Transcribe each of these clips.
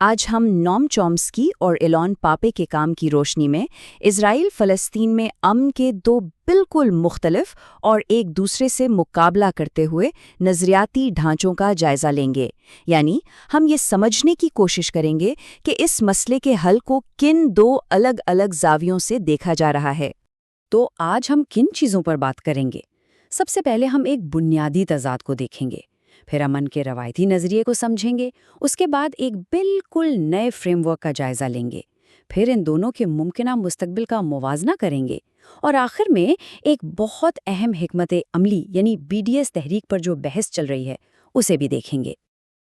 آج ہم نوم چومسکی اور ایلان پاپے کے کام کی روشنی میں اسرائیل فلسطین میں امن کے دو بالکل مختلف اور ایک دوسرے سے مقابلہ کرتے ہوئے نظریاتی ڈھانچوں کا جائزہ لیں گے، یعنی ہم یہ سمجھنے کی کوشش کریں گے کہ اس مسئلے کے حل کو کن دو الگ الگ زاویوں سے دیکھا جا رہا ہے۔ تو آج ہم کن چیزوں پر بات کریں گے؟ سب سے پہلے ہم ایک بنیادی تضاد کو دیکھیں گے، پھر امن کے روایتی نظریے کو سمجھیں گے، اس کے بعد ایک بالکل نئے فریم ورک کا جائزہ لیں گے، پھر ان دونوں کے ممکنہ مستقبل کا موازنہ کریں گے، اور آخر میں ایک بہت اہم حکمت عملی یعنی BDS تحریک پر جو بحث چل رہی ہے اسے بھی دیکھیں گے۔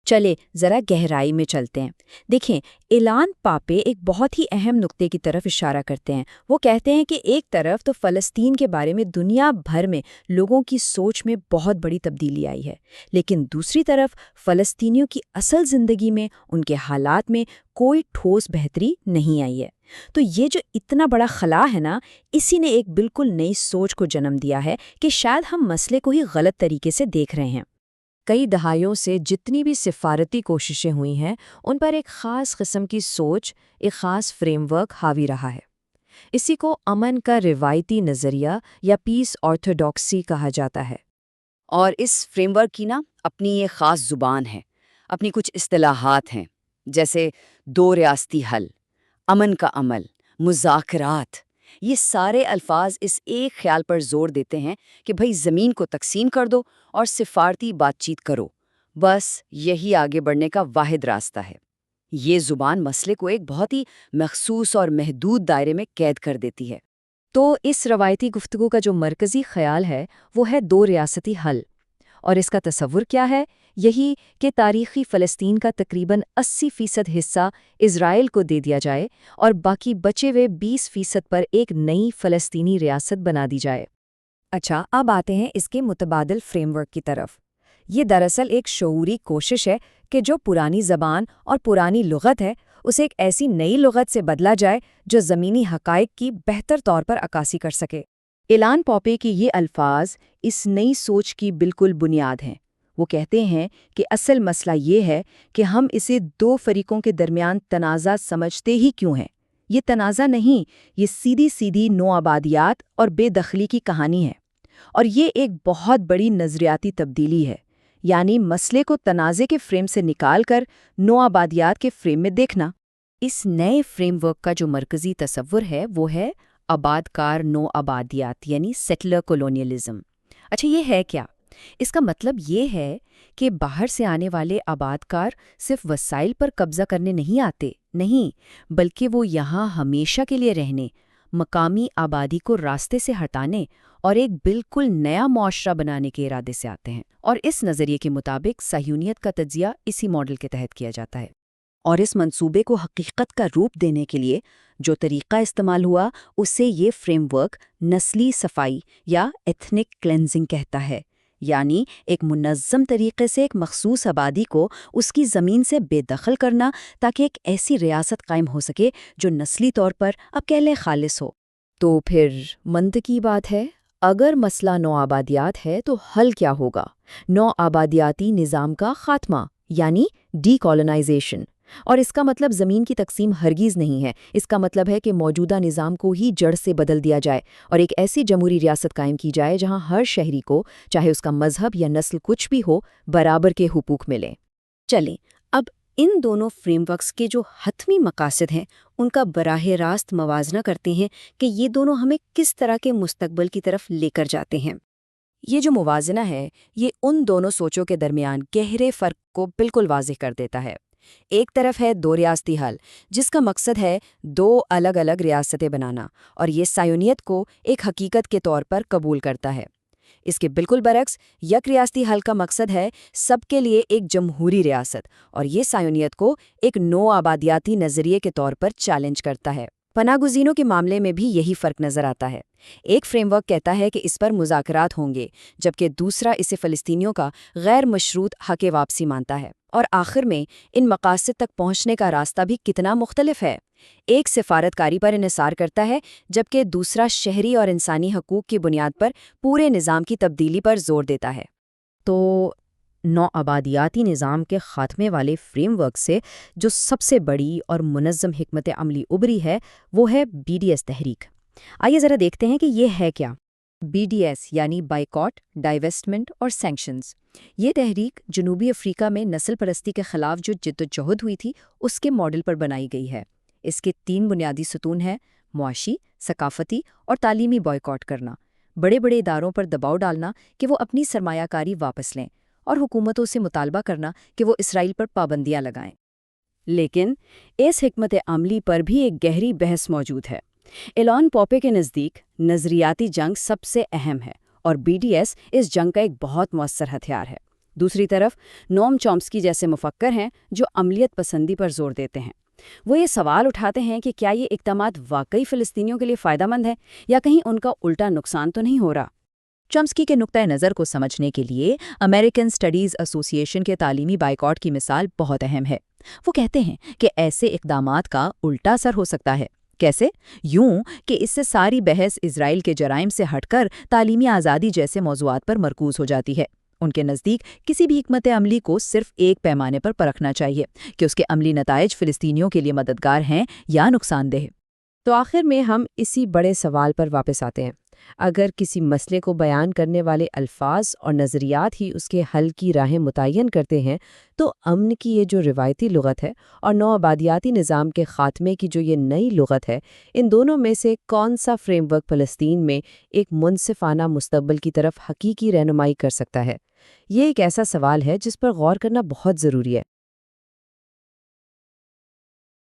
چلے ذرا گہرائی میں چلتے ہیں۔ دیکھیں، ایلان پاپے ایک بہت ہی اہم نقطے کی طرف اشارہ کرتے ہیں۔ وہ کہتے ہیں کہ ایک طرف تو فلسطین کے بارے میں دنیا بھر میں لوگوں کی سوچ میں بہت بڑی تبدیلی آئی ہے، لیکن دوسری طرف فلسطینیوں کی اصل زندگی میں، ان کے حالات میں کوئی ٹھوس بہتری نہیں آئی ہے۔ تو یہ جو اتنا بڑا خلا ہے نا، اسی نے ایک بالکل نئی سوچ کو جنم دیا ہے کہ شاید ہم مسئلے کو ہی غلط طریقے سے دیکھ رہے ہیں۔ کئی دہائیوں سے جتنی بھی سفارتی کوششیں ہوئی ہیں، ان پر ایک خاص قسم کی سوچ، ایک خاص فریم ورک حاوی رہا ہے۔ اسی کو امن کا روایتی نظریہ یا پیس آرتھوڈاکسی کہا جاتا ہے۔ اور اس فریم ورک کی اپنی یہ خاص زبان ہے، اپنی کچھ اصطلاحات ہیں، جیسے دو ریاستی حل، امن کا عمل، مذاکرات۔ یہ سارے الفاظ اس ایک خیال پر زور دیتے ہیں کہ بھئی زمین کو تقسیم کر دو اور سفارتی بات چیت کرو، بس یہی آگے بڑھنے کا واحد راستہ ہے۔ یہ زبان مسئلے کو ایک بہت ہی مخصوص اور محدود دائرے میں قید کر دیتی ہے۔ تو اس روایتی گفتگو کا جو مرکزی خیال ہے وہ ہے دو ریاستی حل، اور اس کا تصور کیا ہے؟ یہی کہ تاریخی فلسطین کا تقریباً 80% حصہ اسرائیل کو دے دیا جائے اور باقی بچے ہوئے 20% پر ایک نئی فلسطینی ریاست بنا دی جائے۔ اچھا، اب آتے ہیں اس کے متبادل فریم ورک کی طرف۔ یہ دراصل ایک شعوری کوشش ہے کہ جو پرانی زبان اور پرانی لغت ہے، اسے ایک ایسی نئی لغت سے بدلا جائے جو زمینی حقائق کی بہتر طور پر عکاسی کر سکے۔ ایلان پاپے کی یہ الفاظ اس نئی سوچ کی بالکل بنیاد ہیں۔ وہ کہتے ہیں کہ اصل مسئلہ یہ ہے کہ ہم اسے دو فریقوں کے درمیان تنازع سمجھتے ہی کیوں ہیں۔ یہ تنازع نہیں، یہ سیدھی سیدھی نوآبادیات اور بے دخلی کی کہانی ہے، اور یہ ایک بہت بڑی نظریاتی تبدیلی ہے، یعنی مسئلے کو تنازع کے فریم سے نکال کر نوآبادیات کے فریم میں دیکھنا۔ اس نئے فریم ورک کا جو مرکزی تصور ہے وہ ہے آباد کار نوآبادیات یعنی سیٹلر کولونیلزم۔ اچھا، یہ ہے کیا؟ اس کا مطلب یہ ہے کہ باہر سے آنے والے آباد کار صرف وسائل پر قبضہ کرنے نہیں آتے، نہیں، بلکہ وہ یہاں ہمیشہ کے لیے رہنے، مقامی آبادی کو راستے سے ہٹانے اور ایک بالکل نیا معاشرہ بنانے کے ارادے سے آتے ہیں۔ اور اس نظریے کے مطابق صہیونیت کا تجزیہ اسی ماڈل کے تحت کیا جاتا ہے۔ اور اس منصوبے کو حقیقت کا روپ دینے کے لیے جو طریقہ استعمال ہوا، اسے یہ فریم ورک نسلی صفائی یا ایتھنک کلینزنگ کہتا ہے، یعنی ایک منظم طریقے سے ایک مخصوص آبادی کو اس کی زمین سے بے دخل کرنا تاکہ ایک ایسی ریاست قائم ہو سکے جو نسلی طور پر اکیلے خالص ہو۔ تو پھر منطقی بات ہے، اگر مسئلہ نوآبادیات ہے تو حل کیا ہوگا؟ نوآبادیاتی نظام کا خاتمہ، یعنی ڈی کالونائزیشن۔ اور اس کا مطلب زمین کی تقسیم ہرگز نہیں ہے، اس کا مطلب ہے کہ موجودہ نظام کو ہی جڑ سے بدل دیا جائے اور ایک ایسی جمہوری ریاست قائم کی جائے جہاں ہر شہری کو، چاہے اس کا مذہب یا نسل کچھ بھی ہو، برابر کے حقوق ملیں۔ چلیں، اب ان دونوں فریم ورکس کے جو حتمی مقاصد ہیں ان کا براہ راست موازنہ کرتے ہیں کہ یہ دونوں ہمیں کس طرح کے مستقبل کی طرف لے کر جاتے ہیں۔ یہ جو موازنہ ہے، یہ ان دونوں سوچوں کے درمیان گہرے فرق کو بالکل واضح کر دیتا ہے۔ ایک طرف ہے دو ریاستی حل، جس کا مقصد ہے دو الگ الگ ریاستیں بنانا، اور یہ صہیونیت کو ایک حقیقت کے طور پر قبول کرتا ہے۔ اس کے بالکل برعکس یک ریاستی حل کا مقصد ہے سب کے لیے ایک جمہوری ریاست، اور یہ صہیونیت کو ایک نو آبادیاتی نظریے کے طور پر چیلنج کرتا ہے۔ پناہ گزینوں کے معاملے میں بھی یہی فرق نظر آتا ہے۔ ایک فریم ورک کہتا ہے کہ اس پر مذاکرات ہوں گے، جبکہ دوسرا اسے فلسطینیوں کا غیر مشروط حق واپسی مانتا ہے۔ اور آخر میں ان مقاصد تک پہنچنے کا راستہ بھی کتنا مختلف ہے۔ ایک سفارتکاری پر انحصار کرتا ہے، جبکہ دوسرا شہری اور انسانی حقوق کی بنیاد پر پورے نظام کی تبدیلی پر زور دیتا ہے۔ تو نو آبادیاتی نظام کے خاتمے والے فریم ورک سے جو سب سے بڑی اور منظم حکمت عملی ابھری ہے وہ ہے BDS تحریک۔ آئیے ذرا دیکھتے ہیں کہ یہ ہے کیا۔ BDS یعنی بائیکاٹ، ڈائیویسٹمنٹ اور سینکشنز، یہ تحریک جنوبی افریقہ میں نسل پرستی کے خلاف جو جدوجہد ہوئی تھی اس کے ماڈل پر بنائی گئی ہے۔ اس کے 3 بنیادی ستون ہیں: معاشی، ثقافتی اور تعلیمی بائیکاٹ کرنا، بڑے بڑے اداروں پر دباؤ ڈالنا کہ وہ اپنی سرمایہ کاری واپس لیں، اور حکومتوں سے مطالبہ کرنا کہ وہ اسرائیل پر پابندیاں لگائیں۔ لیکن اس حکمت عملی پر بھی ایک گہری بحث موجود ہے۔ ایلان پاپے کے نزدیک نظریاتی جنگ سب سے اہم ہے اور BDS اس جنگ کا ایک بہت مؤثر ہتھیار ہے۔ دوسری طرف نوم چومسکی جیسے مفکر ہیں جو عملیت پسندی پر زور دیتے ہیں۔ وہ یہ سوال اٹھاتے ہیں کہ کیا یہ اقدامات واقعی فلسطینیوں کے لیے فائدہ مند ہیں یا کہیں ان کا الٹا نقصان تو نہیں ہو رہا۔ چومسکی کے نقطۂ نظر کو سمجھنے کے لیے امریکن اسٹڈیز ایسوسی ایشن کے تعلیمی بائیکاٹ کی مثال بہت اہم ہے۔ وہ کہتے ہیں کہ ایسے اقدامات کا الٹا اثر ہو سکتا ہے۔ کیسے؟ یوں کہ اس سے ساری بحث اسرائیل کے جرائم سے ہٹ کر تعلیمی آزادی جیسے موضوعات پر مرکوز ہو جاتی ہے۔ ان کے نزدیک کسی بھی حکمت عملی کو صرف ایک پیمانے پر پرکھنا چاہیے کہ اس کے عملی نتائج فلسطینیوں کے لیے مددگار ہیں یا نقصان دہ۔ تو آخر میں ہم اسی بڑے سوال پر واپس آتے ہیں۔ اگر کسی مسئلے کو بیان کرنے والے الفاظ اور نظریات ہی اس کے حل کی راہیں متعین کرتے ہیں تو امن کی یہ جو روایتی لغت ہے اور نو آبادیاتی نظام کے خاتمے کی جو یہ نئی لغت ہے، ان دونوں میں سے کون سا فریم ورک فلسطین میں ایک منصفانہ مستقبل کی طرف حقیقی رہنمائی کر سکتا ہے؟ یہ ایک ایسا سوال ہے جس پر غور کرنا بہت ضروری ہے۔